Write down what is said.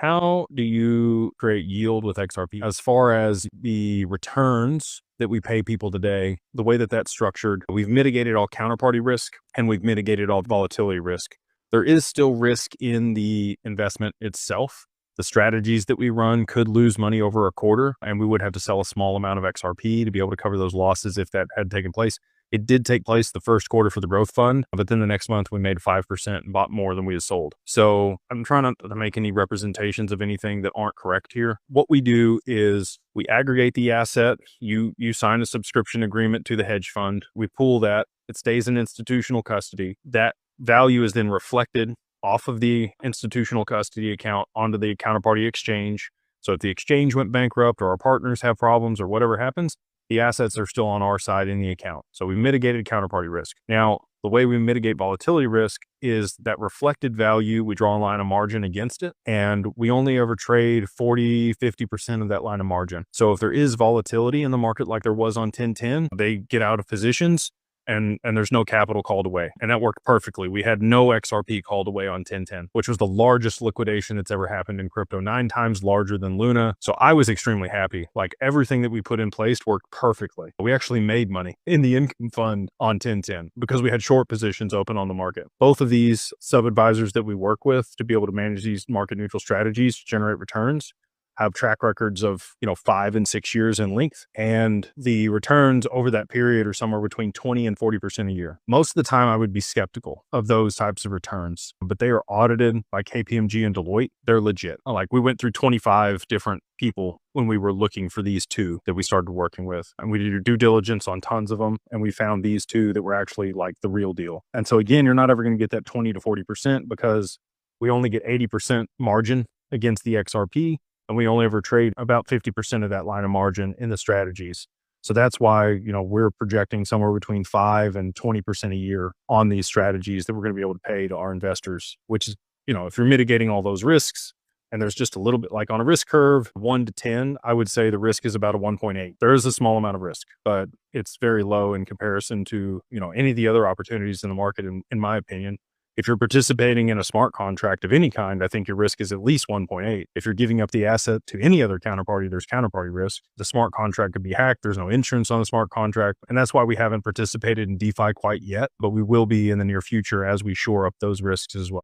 How do you create yield with XRP? As far as the returns that we pay people today, the way that that's structured, we've mitigated all counterparty risk and we've mitigated all volatility risk. There is still risk in the investment itself. The strategies that we run could lose money over a quarter, and we would have to sell a small amount of XRP to be able to cover those losses if that had taken place. It did take place the first quarter for the growth fund, but then the next month we made 5% and bought more than we had sold. So I'm trying not to make any representations of anything that aren't correct here. What we do is we aggregate the asset. You sign a subscription agreement to the hedge fund. We pool that. It stays in institutional custody. That value is then reflected off of the institutional custody account onto the counterparty exchange. So if the exchange went bankrupt or our partners have problems or whatever happens, the assets are still on our side in the account. So we mitigated counterparty risk. Now, the way we mitigate volatility risk is that reflected value, we draw a line of margin against it, and we only ever trade 40, 50% of that line of margin. So if there is volatility in the market like there was on 1010, they get out of positions and there's no capital called away. And that worked perfectly. We had no XRP called away on 1010, which was the largest liquidation that's ever happened in crypto, 9 times larger than Luna. So I was extremely happy. Like everything that we put in place worked perfectly. We actually made money in the income fund on 1010 because we had short positions open on the market. Both of these sub-advisors that we work with to be able to manage these market neutral strategies to generate returns have track records of 5 and 6 years in length, and the returns over that period are somewhere between 20 and 40% a year. Most of the time I would be skeptical of those types of returns, but they are audited by KPMG and Deloitte. They're legit. Like we went through 25 different people when we were looking for these two that we started working with, and we did due diligence on tons of them, and we found these two that were actually like the real deal. And so again, you're not ever going to get that 20 to 40% because we only get 80% margin against the XRP. And we only ever trade about 50% of that line of margin in the strategies. So that's why, we're projecting somewhere between 5 and 20% a year on these strategies that we're going to be able to pay to our investors, which is, if you're mitigating all those risks and there's just a little bit like on a risk curve, 1 to 10, I would say the risk is about a 1.8. There is a small amount of risk, but it's very low in comparison to, any of the other opportunities in the market, in my opinion. If you're participating in a smart contract of any kind, I think your risk is at least 1.8. If you're giving up the asset to any other counterparty, there's counterparty risk. The smart contract could be hacked. There's no insurance on the smart contract. And that's why we haven't participated in DeFi quite yet, but we will be in the near future as we shore up those risks as well.